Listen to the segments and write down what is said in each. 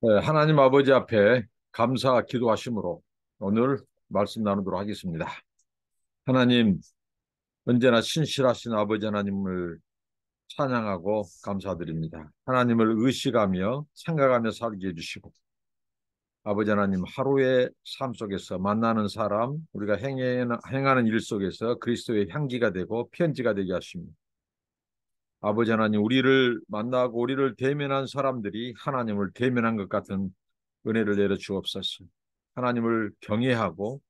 네, 하나님 아버지 앞에 감사 기도하심으로 오늘 말씀 나누도록 하겠습니다. 하나님, 언제나 신실하신 아버지 하나님을 찬양하고 감사드립니다. 하나님을 의식하며 생각하며 살게 해주시고, 아버지 하나님 하루의 삶 속에서 만나는 사람, 우리가 행하는 일 속에서 그리스도의 향기가 되고 편지가 되게 하십니다. 아버지 하나님, 우리를 만나고 우리를 대면한 사람들이 하나님을 대면한 것 같은 은혜를 내려 주옵소서. 하나님을 경외하고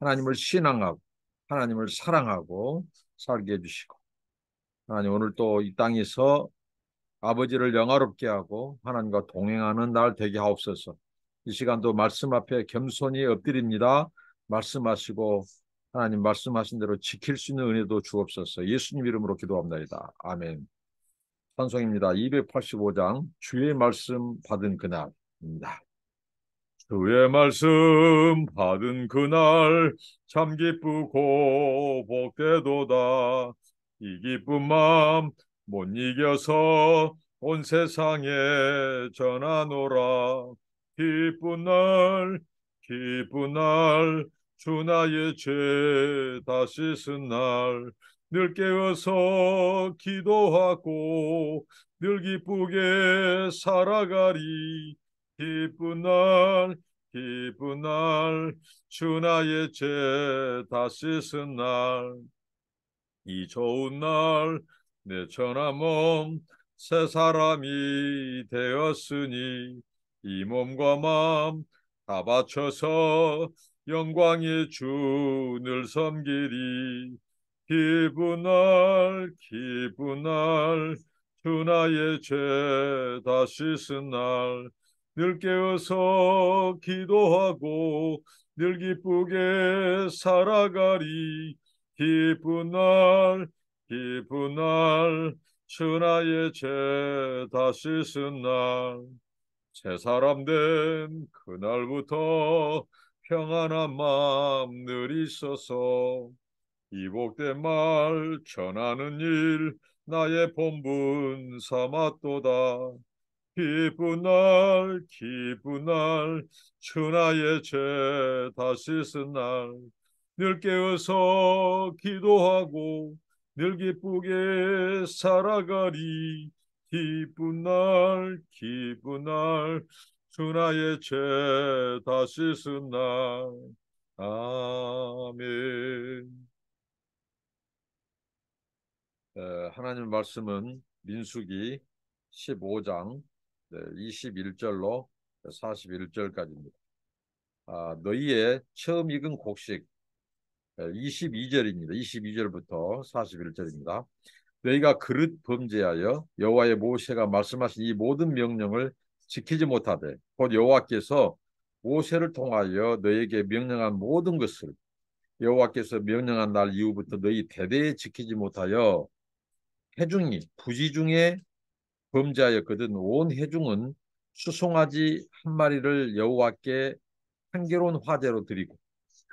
하나님을 신앙하고 하나님을 사랑하고 살게 해주시고, 하나님 오늘 또 이 땅에서 아버지를 영화롭게 하고 하나님과 동행하는 날 되게 하옵소서. 이 시간도 말씀 앞에 겸손히 엎드립니다. 말씀하시고 하나님 말씀하신 대로 지킬 수 있는 은혜도 주옵소서. 예수님 이름으로 기도합니다. 아멘. 찬송입니다. 285장 주의 말씀 받은 그날입니다. 주의 말씀 받은 그날 참 기쁘고 복되도다. 이 기쁜 마음 못 이겨서 온 세상에 전하노라. 기쁜 날 기쁜 날 주 나의 죄 다 씻은 날 늘 깨어서 기도하고 늘 기쁘게 살아가리. 기쁜 날 기쁜 날 주 나의 죄 다 씻은 날 이 좋은 날 내 천한 몸 새 사람이 되었으니 이 몸과 마음 다 바쳐서 영광의 주를 섬기리. 기쁜 날 기쁜 날 주 나의 죄 다 씻은 날 늘 깨어서 기도하고 늘 기쁘게 살아가리. 기쁜 날 기쁜 날 주 나의 죄 다 씻은 날 새 사람 된 그날부터 평안한 마음 늘 있어서 이 복된 말 전하는 일 나의 본분 삼았도다. 기쁜 날 기쁜 날 주나의 죄 다 씻은 날 늘 깨어서 기도하고 늘 기쁘게 살아가리. 기쁜 날 기쁜 날 주나의 죄 다 씻은 날. 아멘. 하나님 말씀은 민수기 15장 21절로 41절까지입니다. 너희의 처음 익은 곡식 22절입니다. 22절부터 41절입니다. 너희가 그릇 범죄하여 여호와의 모세가 말씀하신 이 모든 명령을 지키지 못하되 곧 여호와께서 모세를 통하여 너희에게 명령한 모든 것을 여호와께서 명령한 날 이후부터 너희 대대에 지키지 못하여 회중이 부지중에 범죄하였거든. 온 회중은 수송아지 한 마리를 여호와께 향기로운 화제로 드리고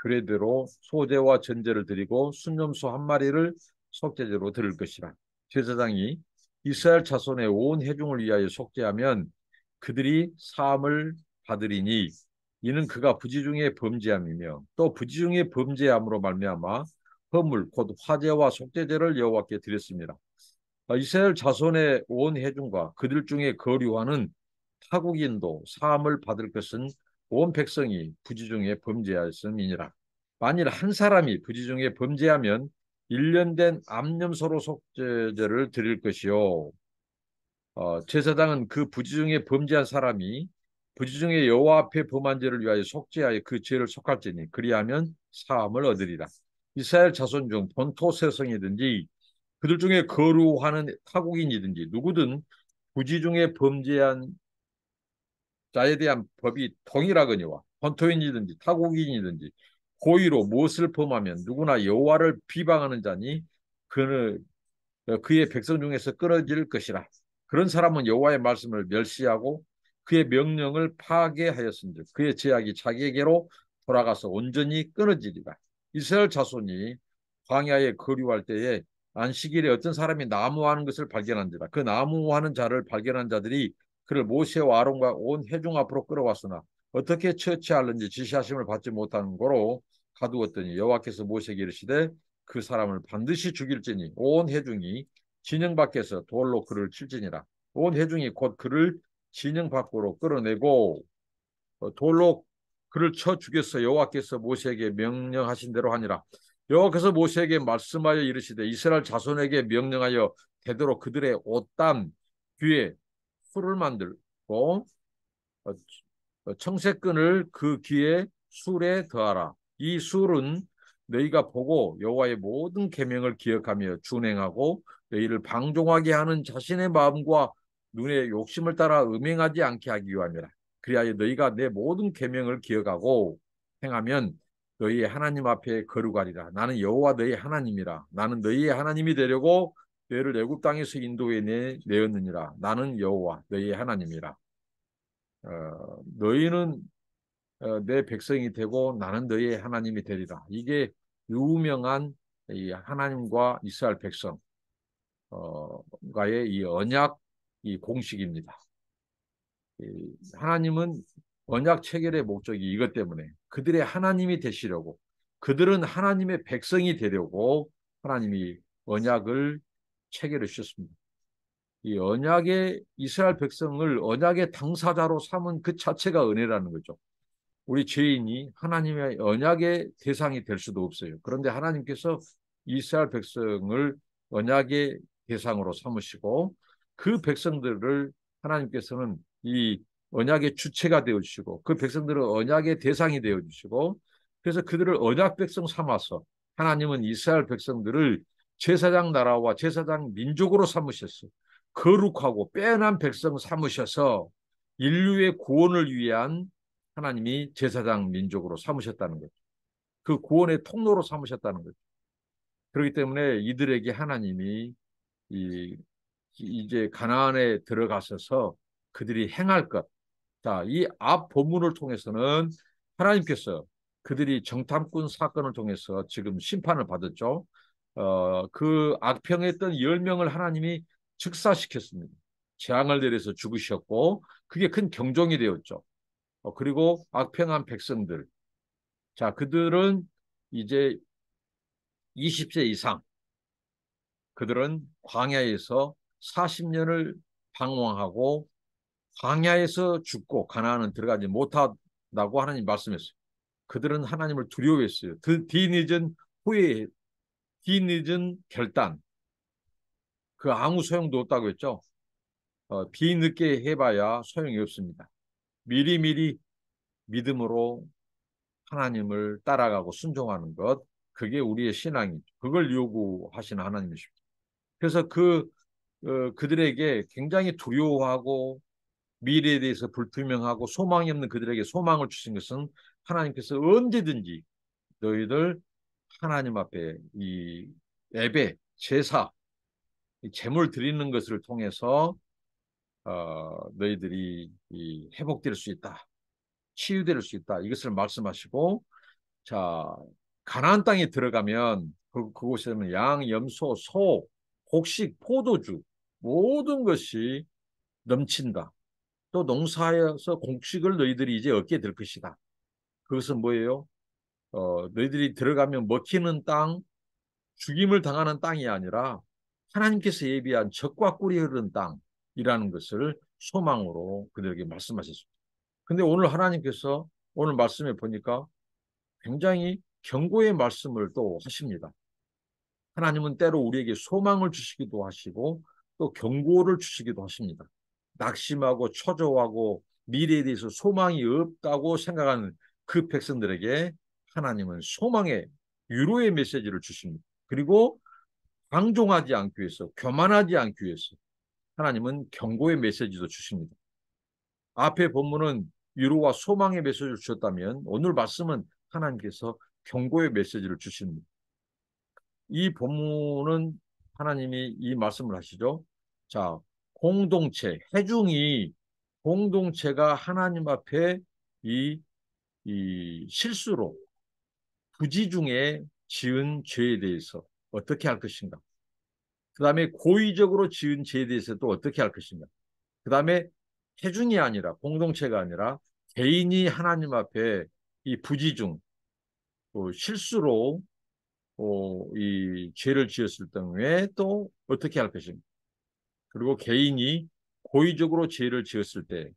규례대로 소제와 전제를 드리고 순념소 한 마리를 속죄제로 드릴 것이라. 제사장이 이스라엘 자손의 온 회중을 위하여 속죄하면 그들이 사함을 받으리니 이는 그가 부지중에 범죄함이며 또 부지중에 범죄함으로 말미암아 허물 곧 화제와 속죄제를 여호와께 드렸습니다. 이스라엘 자손의 온 회중과 그들 중에 거류하는 타국인도 사함을 받을 것은 온 백성이 부지중에 범죄하였음이니라. 만일 한 사람이 부지중에 범죄하면 1년 된 암염소로 속죄제를 드릴 것이요. 제사장은 그 부지중에 범죄한 사람이 부지중에 여호와 앞에 범한 죄를 위하여 속죄하여 그 죄를 속할지니 그리하면 사함을 얻으리라. 이스라엘 자손 중 본토 세성이든지 그들 중에 거류하는 타국인이든지 누구든 부지중에 범죄한 자에 대한 법이 동일하거니와 본토인이든지 타국인이든지 고의로 무엇을 범하면 누구나 여호와를 비방하는 자니 그의 백성 중에서 끊어질 것이라. 그런 사람은 여호와의 말씀을 멸시하고 그의 명령을 파괴하였은즉 그의 제약이 자기에게로 돌아가서 온전히 끊어지리라. 이스라엘 자손이 광야에 거류할 때에 안식일에 어떤 사람이 나무하는 것을 발견한지라. 그 나무하는 자를 발견한 자들이 그를 모세와 아론과 온 회중 앞으로 끌어왔으나 어떻게 처치하는지 지시하심을 받지 못하는 고로 가두었더니 여호와께서 모세에게 이르시되 그 사람을 반드시 죽일지니 온 회중이 진영 밖에서 돌로 그를 칠지니라. 온 회중이 곧 그를 진영 밖으로 끌어내고 돌로 그를 쳐 죽였어. 여호와께서 모세에게 명령하신 대로 하니라. 여호와께서 모세에게 말씀하여 이르시되 이스라엘 자손에게 명령하여 되도록 그들의 옷단 귀에 풀을 만들고 청색끈을 그 귀에 술에 더하라. 이 술은 너희가 보고 여호와의 모든 계명을 기억하며 준행하고 너희를 방종하게 하는 자신의 마음과 눈의 욕심을 따라 음행하지 않게 하기 위함이라. 그리하여 너희가 내 모든 계명을 기억하고 행하면 너희의 하나님 앞에 거룩하리라. 나는 여호와 너희 하나님이라. 나는 너희의 하나님이 되려고 너희를 애굽 땅에서 인도해 내었느니라. 나는 여호와 너희의 하나님이라. 너희는 내 백성이 되고 나는 너희의 하나님이 되리라. 이게 유명한 이 하나님과 이스라엘 백성과의 이 언약 이 공식입니다. 하나님은 언약 체결의 목적이 이것 때문에 그들의 하나님이 되시려고 그들은 하나님의 백성이 되려고 하나님이 언약을 체결해 주셨습니다. 이 언약의 이스라엘 백성을 언약의 당사자로 삼은 그 자체가 은혜라는 거죠. 우리 죄인이 하나님의 언약의 대상이 될 수도 없어요. 그런데 하나님께서 이스라엘 백성을 언약의 대상으로 삼으시고 그 백성들을 하나님께서는 이 언약의 주체가 되어주시고 그 백성들은 언약의 대상이 되어주시고 그래서 그들을 언약 백성 삼아서 하나님은 이스라엘 백성들을 제사장 나라와 제사장 민족으로 삼으셨어요. 거룩하고 빼어난 백성 삼으셔서 인류의 구원을 위한 하나님이 제사장 민족으로 삼으셨다는 거죠. 그 구원의 통로로 삼으셨다는 거죠. 그렇기 때문에 이들에게 하나님이 이제 가나안에 들어가셔서 그들이 행할 것. 자, 이 앞 본문을 통해서는 하나님께서 그들이 정탐꾼 사건을 통해서 지금 심판을 받았죠. 그 악평했던 10명을 하나님이 즉사시켰습니다. 재앙을 내려서 죽으셨고 그게 큰 경종이 되었죠. 그리고 악평한 백성들. 자, 그들은 이제 20세 이상, 그들은 광야에서 40년을 방황하고 광야에서 죽고 가나안은 들어가지 못한다고 하나님 말씀했어요. 그들은 하나님을 두려워했어요. 그 뒤늦은 후회, 뒤늦은 결단, 그 아무 소용도 없다고 했죠. 뒤늦게 해봐야 소용이 없습니다. 미리미리 믿음으로 하나님을 따라가고 순종하는 것, 그게 우리의 신앙이죠. 그걸 요구하시는 하나님이십니다. 그래서 그들에게 굉장히 두려워하고 미래에 대해서 불투명하고 소망이 없는 그들에게 소망을 주신 것은 하나님께서 언제든지 너희들 하나님 앞에 이 예배, 제사, 이 제물 드리는 것을 통해서 너희들이 회복될 수 있다. 치유될 수 있다. 이것을 말씀하시고 자, 가나안 땅에 들어가면 그곳에는 양, 염소, 소, 곡식, 포도주 모든 것이 넘친다. 또 농사에서 곡식을 너희들이 이제 얻게 될 것이다. 그것은 뭐예요? 너희들이 들어가면 먹히는 땅, 죽임을 당하는 땅이 아니라 하나님께서 예비한 젖과 꿀이 흐르는 땅이라는 것을 소망으로 그들에게 말씀하셨습니다. 근데 오늘 하나님께서 오늘 말씀에 보니까 굉장히 경고의 말씀을 또 하십니다. 하나님은 때로 우리에게 소망을 주시기도 하시고 또 경고를 주시기도 하십니다. 낙심하고 초조하고 미래에 대해서 소망이 없다고 생각하는 그 백성들에게 하나님은 소망의 위로의 메시지를 주십니다. 그리고 방종하지 않기 위해서 교만하지 않기 위해서 하나님은 경고의 메시지도 주십니다. 앞에 본문은 위로와 소망의 메시지를 주셨다면 오늘 말씀은 하나님께서 경고의 메시지를 주십니다. 이 본문은 하나님이 이 말씀을 하시죠. 자, 공동체, 회중이 공동체가 하나님 앞에 이 실수로 부지 중에 지은 죄에 대해서 어떻게 할 것인가? 그 다음에 고의적으로 지은 죄에 대해서 또 어떻게 할 것인가? 그 다음에 회중이 아니라 공동체가 아니라 개인이 하나님 앞에 이 부지중 실수로 이 죄를 지었을 경우에 또 어떻게 할 것인가. 그리고 개인이 고의적으로 죄를 지었을 때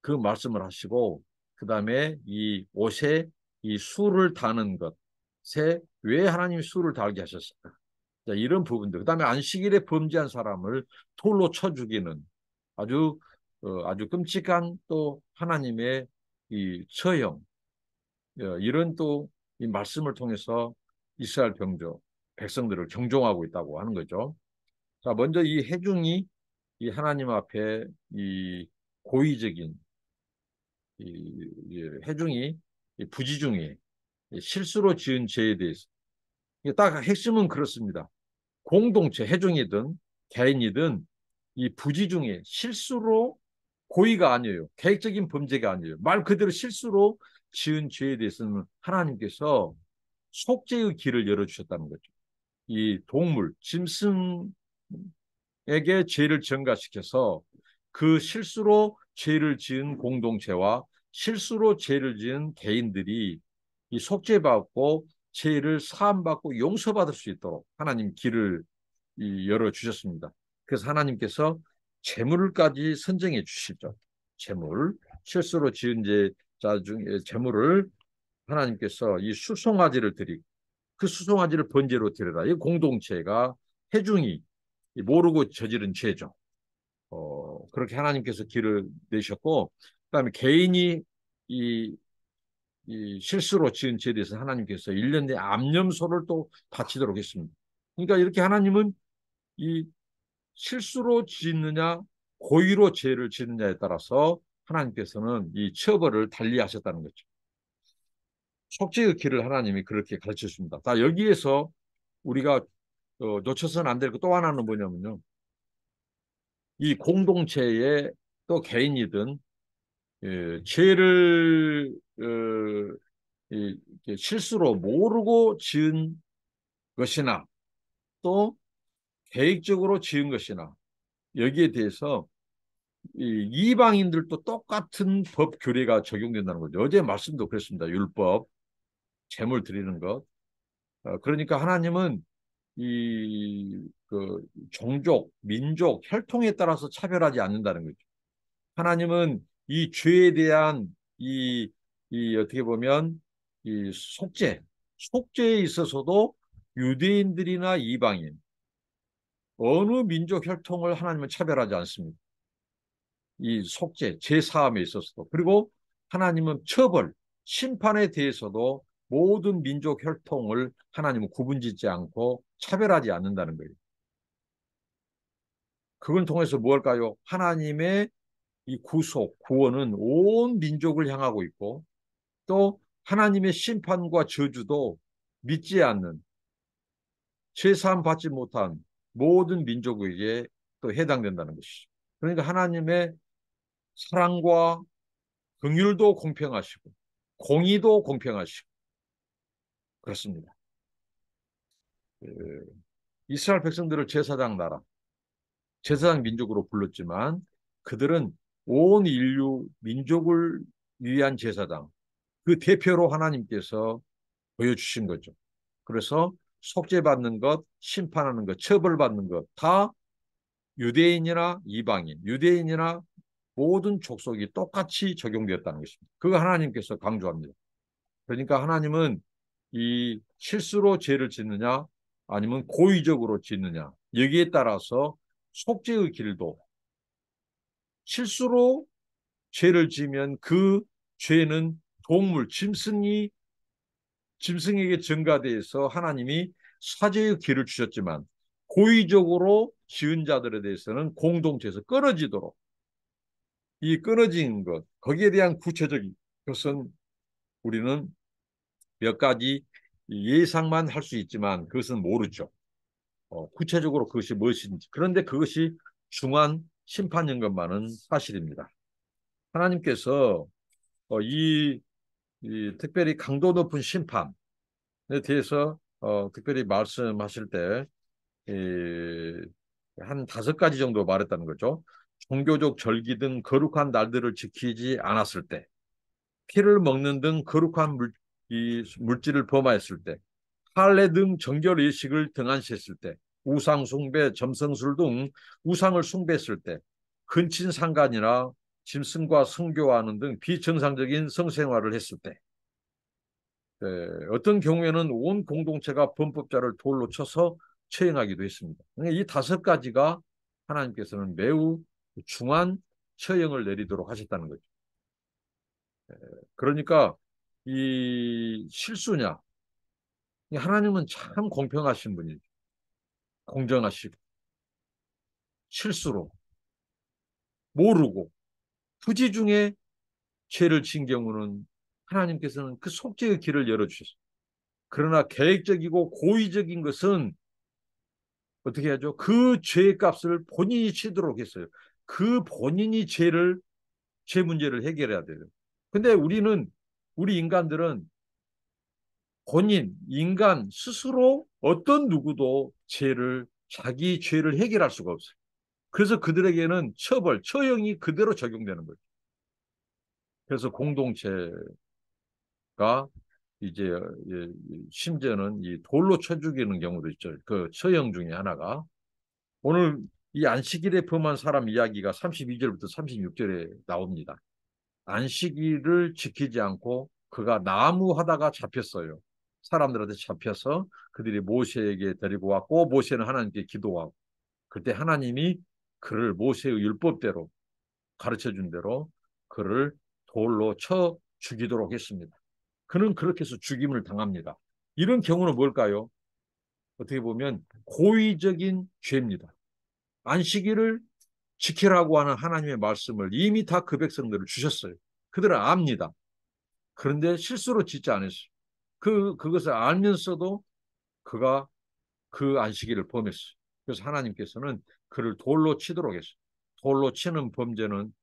그 말씀을 하시고 그 다음에 이 옷에 이 수를 다는 것에 왜 하나님이 수를 달게 하셨을까? 자, 이런 부분들. 그 다음에 안식일에 범죄한 사람을 돌로 쳐 죽이는 아주 끔찍한 또 하나님의 이 처형 이런 또 이 말씀을 통해서 이스라엘 백성들을 경종하고 있다고 하는 거죠. 자, 먼저 이 회중이 이 하나님 앞에 이 고의적인 이 회중이 이 부지중에 실수로 지은 죄에 대해서 이게 딱 핵심은 그렇습니다. 공동체 회중이든 개인이든 이 부지중에 실수로 고의가 아니에요. 계획적인 범죄가 아니에요. 말 그대로 실수로 지은 죄에 대해서는 하나님께서 속죄의 길을 열어주셨다는 거죠. 이 동물, 짐승에게 죄를 전가시켜서 그 실수로 죄를 지은 공동체와 실수로 죄를 지은 개인들이 이 속죄받고 죄를 사함받고 용서받을 수 있도록 하나님 길을 열어주셨습니다. 그래서 하나님께서 재물까지 선정해 주시죠. 재물, 실수로 지은 자 중에 재물을 하나님께서 이 수송아지를 드리고 그 수송아지를 번제로 드려라. 이 공동체가 회중이 모르고 저지른 죄죠. 그렇게 하나님께서 길을 내셨고, 그다음에 개인이 이, 이 실수로 지은 죄에 대해서 하나님께서 1년 내에 암염소를 또 바치도록 했습니다. 그러니까 이렇게 하나님은 이 실수로 짓느냐, 고의로 죄를 짓느냐에 따라서 하나님께서는 이 처벌을 달리하셨다는 거죠. 속죄의 길을 하나님이 그렇게 가르쳐 줍니다. 자, 여기에서 우리가 놓쳐서는 안 될 거 또 하나는 뭐냐면요. 이 공동체에 또 개인이든 죄를 실수로 모르고 지은 것이나 또 계획적으로 지은 것이나 여기에 대해서 이방인들도 똑같은 법 규례가 적용된다는 거죠. 어제 말씀도 그랬습니다. 율법, 제물 드리는 것. 그러니까 하나님은 그 종족, 민족, 혈통에 따라서 차별하지 않는다는 거죠. 하나님은 이 죄에 대한 어떻게 보면 이 속죄에 있어서도 유대인들이나 이방인, 어느 민족 혈통을 하나님은 차별하지 않습니다. 이 속죄, 제사함에 있어서도. 그리고 하나님은 처벌, 심판에 대해서도 모든 민족 혈통을 하나님은 구분짓지 않고 차별하지 않는다는 거예요. 그걸 통해서 무엇일까요? 하나님의 이 구원은 온 민족을 향하고 있고 또 하나님의 심판과 저주도 믿지 않는 죄사함 받지 못한 모든 민족에게 또 해당된다는 것이죠. 그러니까 하나님의 사랑과 긍휼도 공평하시고 공의도 공평하시고 그렇습니다. 이스라엘 백성들을 제사장 나라, 제사장 민족으로 불렀지만 그들은 온 인류 민족을 위한 제사장, 그 대표로 하나님께서 보여주신 거죠. 그래서 속죄받는 것, 심판하는 것, 처벌받는 것 다 유대인이나 이방인, 유대인이나 모든 족속이 똑같이 적용되었다는 것입니다. 그거 하나님께서 강조합니다. 그러니까 하나님은 이 실수로 죄를 짓느냐 아니면 고의적으로 짓느냐 여기에 따라서 속죄의 길도 실수로 죄를 지으면 그 죄는 동물, 짐승에게 전가돼서 하나님이 사죄의 길을 주셨지만 고의적으로 지은 자들에 대해서는 공동체에서 끊어지도록 이 끊어진 것 거기에 대한 구체적인 것은 우리는 몇 가지 예상만 할 수 있지만 그것은 모르죠. 구체적으로 그것이 무엇인지. 그런데 그것이 중한 심판인 것만은 사실입니다. 하나님께서 특별히 강도 높은 심판에 대해서 특별히 말씀하실 때 한 5가지 정도 말했다는 거죠. 종교적 절기 등 거룩한 날들을 지키지 않았을 때, 피를 먹는 등 거룩한 물질을 범하였을 때, 할례 등 정결 의식을 등한시했을 때, 우상 숭배, 점성술 등 우상을 숭배했을 때, 근친 상간이나 짐승과 성교하는 등 비정상적인 성생활을 했을 때, 어떤 경우에는 온 공동체가 범법자를 돌로 쳐서 처형하기도 했습니다. 이 다섯 가지가 하나님께서는 매우 중한 처형을 내리도록 하셨다는 거죠. 그러니까 이 실수냐? 하나님은 참 공평하신 분이죠. 공정하시고 실수로 모르고 부지 중에 죄를 진 경우는 하나님께서는 그 속죄의 길을 열어주셨어요. 그러나 계획적이고 고의적인 것은 어떻게 하죠? 그 죄의 값을 본인이 치도록 했어요. 그 본인이 죄 문제를 해결해야 돼요. 근데 우리 인간들은 인간 스스로 어떤 누구도 자기 죄를 해결할 수가 없어요. 그래서 그들에게는 처형이 그대로 적용되는 거예요. 그래서 공동체가 이제 심지어는 이 돌로 쳐 죽이는 경우도 있죠. 그 처형 중에 하나가 오늘 이 안식일에 범한 사람 이야기가 32절부터 36절에 나옵니다. 안식일을 지키지 않고 그가 나무하다가 잡혔어요. 사람들한테 잡혀서 그들이 모세에게 데리고 왔고 모세는 하나님께 기도하고 그때 하나님이 그를 모세의 율법대로 가르쳐준 대로 그를 돌로 쳐 죽이도록 했습니다. 그는 그렇게 해서 죽임을 당합니다. 이런 경우는 뭘까요? 어떻게 보면 고의적인 죄입니다. 안식일을 지키라고 하는 하나님의 말씀을 이미 다 그 백성들을 주셨어요. 그들은 압니다. 그런데 실수로 짓지 않았어요. 그것을 알면서도 그가 그 안식일을 범했어요. 그래서 하나님께서는 그를 돌로 치도록 했어요. 돌로 치는 범죄는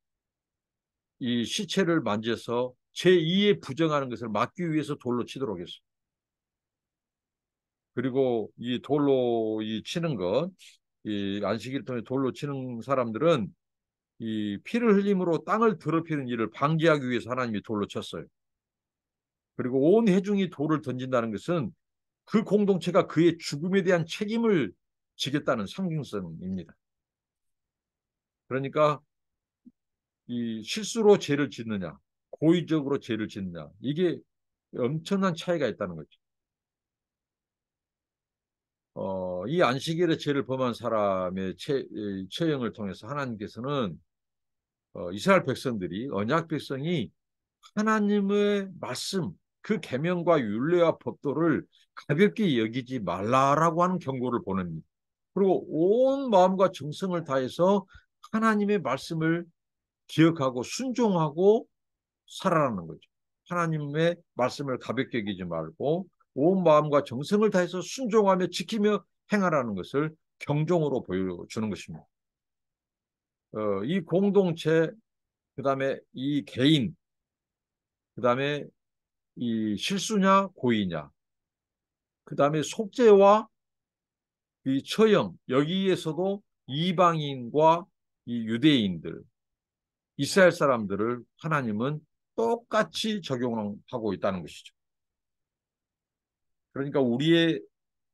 이 시체를 만져서 제2의 부정하는 것을 막기 위해서 돌로 치도록 했어요. 그리고 이 돌로 치는 것, 이 안식일 통해 돌로 치는 사람들은 이 피를 흘림으로 땅을 더럽히는 일을 방지하기 위해서 하나님이 돌로 쳤어요. 그리고 온 회중이 돌을 던진다는 것은 그 공동체가 그의 죽음에 대한 책임을 지겠다는 상징성입니다. 그러니까 이 실수로 죄를 짓느냐, 고의적으로 죄를 짓느냐, 이게 엄청난 차이가 있다는 거죠. 이 안식일에 죄를 범한 사람의 처형을 통해서 하나님께서는 이스라엘 백성들이 언약 백성이 하나님의 말씀, 그 계명과 율례와 법도를 가볍게 여기지 말라라고 하는 경고를 보냅니다. 그리고 온 마음과 정성을 다해서 하나님의 말씀을 기억하고 순종하고 살아라는 거죠. 하나님의 말씀을 가볍게 여기지 말고 온 마음과 정성을 다해서 순종하며 지키며 행하라는 것을 경종으로 보여주는 것입니다. 이 공동체, 그 다음에 이 개인, 그 다음에 이 실수냐 고의냐, 그 다음에 속죄와 이 처형, 여기에서도 이방인과 이 유대인들, 이스라엘 사람들을 하나님은 똑같이 적용하고 있다는 것이죠. 그러니까 우리의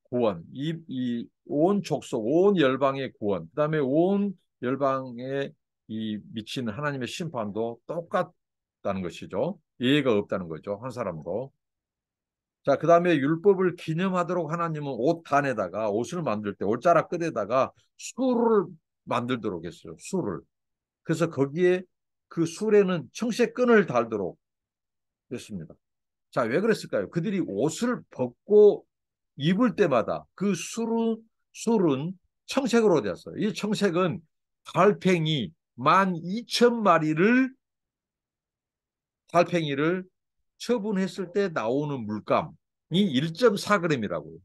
구원, 이 온 족속, 온 열방의 구원, 그 다음에 온 열방에 이 미치는 하나님의 심판도 똑같다는 것이죠. 예외가 없다는 거죠. 한 사람도. 자, 그 다음에 율법을 기념하도록 하나님은 옷을 만들 때 옷자락 끝에다가 술을 만들도록 했어요. 술을. 그래서 거기에 그 술에는 청색끈을 달도록 했습니다. 자, 왜 그랬을까요? 그들이 옷을 벗고 입을 때마다 그 술은 청색으로 되었어요. 이 청색은 달팽이 12,000마리를 달팽이를 처분했을 때 나오는 물감이 1.4g이라고요.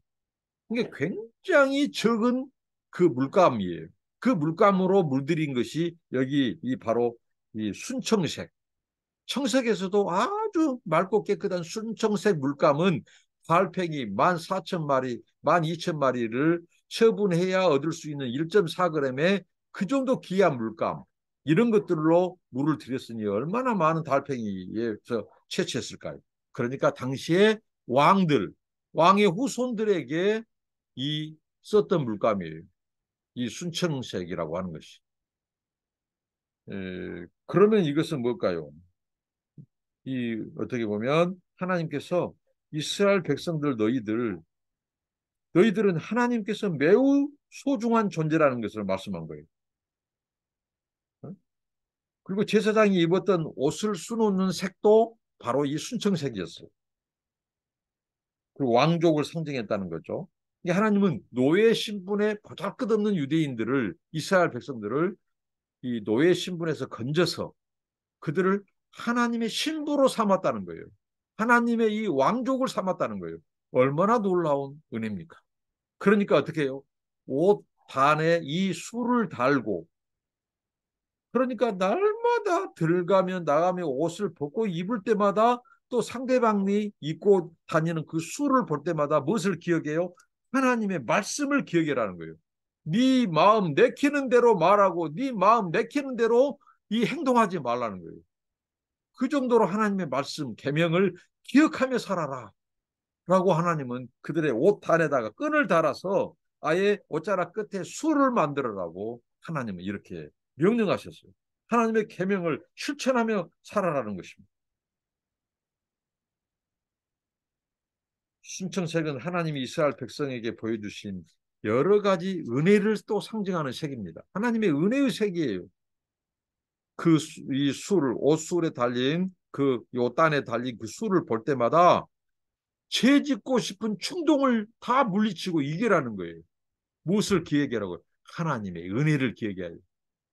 이게 굉장히 적은 그 물감이에요. 그 물감으로 물들인 것이 여기 바로 이 순청색. 청색에서도 아주 맑고 깨끗한 순청색 물감은 달팽이 14,000마리, 12,000마리를 처분해야 얻을 수 있는 1.4g의 그 정도 귀한 물감. 이런 것들로 물을 들였으니 얼마나 많은 달팽이에서 채취했을까요? 그러니까 당시에 왕들, 왕의 후손들에게 이 썼던 물감이에요. 이 순천색이라고 하는 것이. 그러면 이것은 뭘까요? 이 어떻게 보면 하나님께서 이스라엘 백성들 너희들은 하나님께서 매우 소중한 존재라는 것을 말씀한 거예요. 어? 그리고 제사장이 입었던 옷을 수놓는 색도 바로 이 순청색이었어요. 그 왕족을 상징했다는 거죠. 하나님은 노예 신분에 보잘것없는 유대인들을 이스라엘 백성들을 이 노예 신분에서 건져서 그들을 하나님의 신부로 삼았다는 거예요. 하나님의 이 왕족을 삼았다는 거예요. 얼마나 놀라운 은혜입니까? 그러니까 어떻게 해요? 옷 반에 이 수를 달고 그러니까 날마다 들어가면 나가면 옷을 벗고 입을 때마다 또 상대방이 입고 다니는 그 수를 볼 때마다 무엇을 기억해요? 하나님의 말씀을 기억해라는 거예요. 네 마음 내키는 대로 말하고 네 마음 내키는 대로 이 행동하지 말라는 거예요. 그 정도로 하나님의 말씀, 계명을 기억하며 살아라. 라고 하나님은 그들의 옷 단에다가 끈을 달아서 아예 옷자락 끝에 수를 만들어라고 하나님은 이렇게 명령하셨어요. 하나님의 계명을 실천하며 살아라는 것입니다. 순청색은 하나님이 이스라엘 백성에게 보여주신 여러 가지 은혜를 또 상징하는 색입니다. 하나님의 은혜의 색이에요. 이 수를 옷술에 달린 그 요단에 달린 그 수를 볼 때마다 죄 짓고 싶은 충동을 다 물리치고 이겨라는 거예요. 무엇을 기억하라고요? 하나님의 은혜를 기억해야 돼.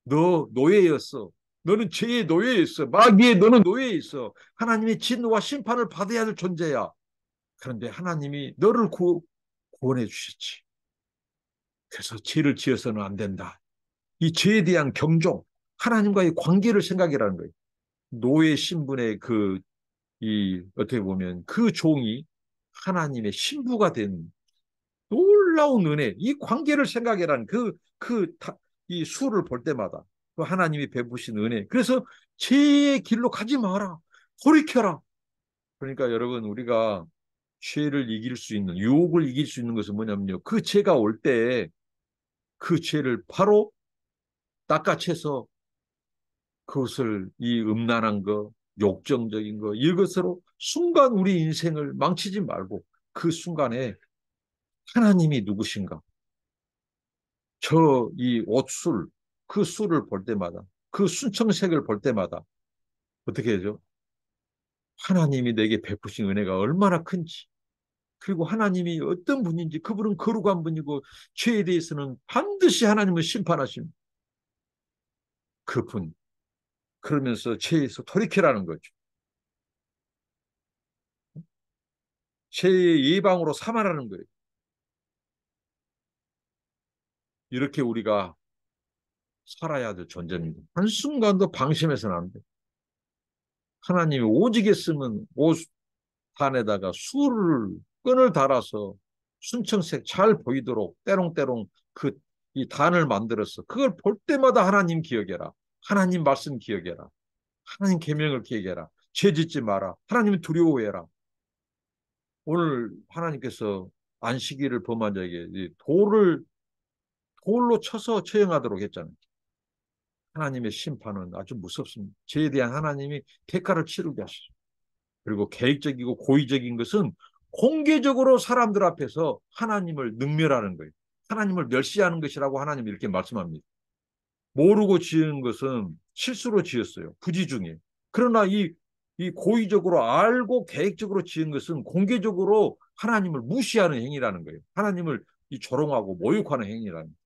너 노예였어. 너는 죄의 노예였어. 마귀의 너는 노예였어. 하나님의 진노와 심판을 받아야 할 존재야. 그런데 하나님이 너를 구원해 주셨지. 그래서 죄를 지어서는 안 된다. 이 죄에 대한 경종, 하나님과의 관계를 생각이라는 거예요. 노예 신분의 어떻게 보면 그 종이 하나님의 신부가 된 놀라운 은혜, 이 관계를 생각해라는 이 수를 볼 때마다 그 하나님이 베푸신 은혜. 그래서 죄의 길로 가지 마라. 돌이켜라. 그러니까 여러분, 우리가 죄를 이길 수 있는, 유혹을 이길 수 있는 것은 뭐냐면요. 그 죄가 올 때 그 죄를 바로 닦아채서 그것을 이 음란한 거, 욕정적인 거, 이것으로 순간 우리 인생을 망치지 말고 그 순간에 하나님이 누구신가? 이 옷술, 그 술을 볼 때마다, 그 순청색을 볼 때마다 어떻게 해야죠? 하나님이 내게 베푸신 은혜가 얼마나 큰지, 그리고 하나님이 어떤 분인지, 그분은 거룩한 분이고 죄에 대해서는 반드시 하나님을 심판하신 그분. 그러면서 죄에서 돌이키라는 거죠. 죄의 예방으로 삼아라는 거예요. 이렇게 우리가 살아야 될 존재입니다. 한순간도 방심해서는 안 돼. 하나님이 오직 했으면 옷 판에다가 끈을 달아서 순청색 잘 보이도록 때롱때롱 이 단을 만들어서 그걸 볼 때마다 하나님 기억해라. 하나님 말씀 기억해라. 하나님 계명을 기억해라. 죄 짓지 마라. 하나님을 두려워해라. 오늘 하나님께서 안식일을 범한 자에게 돌로 쳐서 처형하도록 했잖아요. 하나님의 심판은 아주 무섭습니다. 죄에 대한 하나님이 대가를 치르게 하시죠. 그리고 계획적이고 고의적인 것은 공개적으로 사람들 앞에서 하나님을 능멸하는 거예요. 하나님을 멸시하는 것이라고 하나님이 이렇게 말씀합니다. 모르고 지은 것은 실수로 지었어요. 부지 중에. 그러나 이 고의적으로 알고 계획적으로 지은 것은 공개적으로 하나님을 무시하는 행위라는 거예요. 하나님을 이 조롱하고 모욕하는 행위라는 거예요.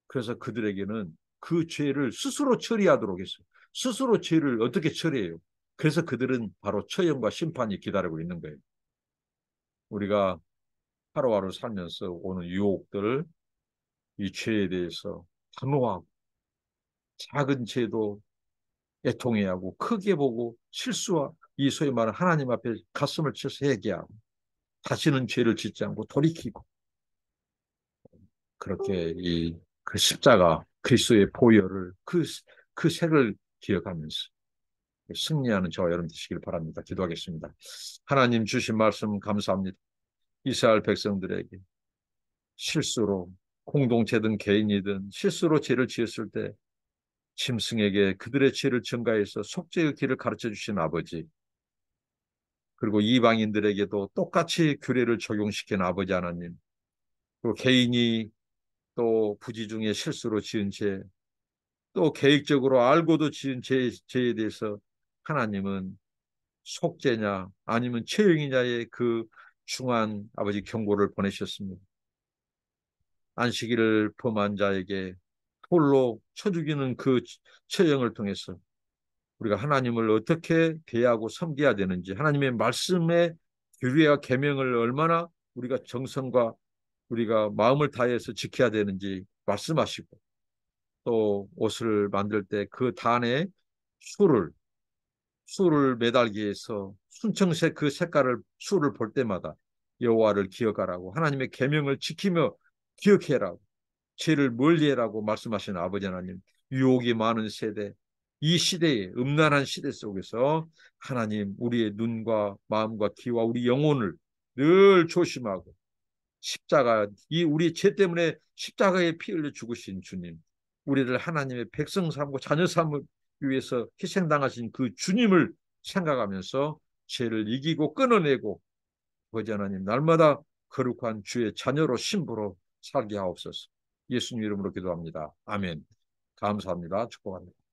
그래서 그들에게는 그 죄를 스스로 처리하도록 했어요. 스스로 죄를 어떻게 처리해요? 그래서 그들은 바로 처형과 심판이 기다리고 있는 거예요. 우리가 하루하루 살면서 오는 유혹들, 이 죄에 대해서 단호하고 작은 죄도 애통해야 하고 크게 보고 실수와 이 소위 말하는 하나님 앞에 가슴을 쳐서 회개하고 다시는 죄를 짓지 않고 돌이키고 그렇게 그 십자가 그리스도의 보혈을 그 색을 기억하면서 승리하는 저와 여러분 되시길 바랍니다. 기도하겠습니다. 하나님 주신 말씀 감사합니다. 이스라엘 백성들에게 실수로 공동체든 개인이든 실수로 죄를 지었을 때 짐승에게 그들의 죄를 증가해서 속죄의 길을 가르쳐 주신 아버지, 그리고 이방인들에게도 똑같이 규례를 적용시킨 아버지 하나님, 그리고 개인이 또 부지 중에 실수로 지은 죄, 또 계획적으로 알고도 지은 죄에 대해서 하나님은 속죄냐 아니면 처형이냐의 그 중한 아버지 경고를 보내셨습니다. 안식일을 범한 자에게 돌로 쳐 죽이는 그 처형을 통해서 우리가 하나님을 어떻게 대하고 섬겨야 되는지, 하나님의 말씀의 규례와 계명을 얼마나 우리가 정성과 우리가 마음을 다해서 지켜야 되는지 말씀하시고, 또 옷을 만들 때 그 단에 수를 매달기 위해서 순청색 그 색깔을 수를 볼 때마다 여호와를 기억하라고, 하나님의 계명을 지키며 기억해라고, 죄를 멀리해라고 말씀하시는 아버지 하나님, 유혹이 많은 세대, 이 시대에 음란한 시대 속에서 하나님 우리의 눈과 마음과 귀와 우리 영혼을 늘 조심하고, 십자가, 이 우리 죄 때문에 십자가에 피 흘려 죽으신 주님, 우리를 하나님의 백성 삼고 자녀 삼을 위해서 희생당하신 그 주님을 생각하면서 죄를 이기고 끊어내고 아버지 하나님 날마다 거룩한 주의 자녀로 신부로 살게 하옵소서. 예수님 이름으로 기도합니다. 아멘. 감사합니다. 축복합니다.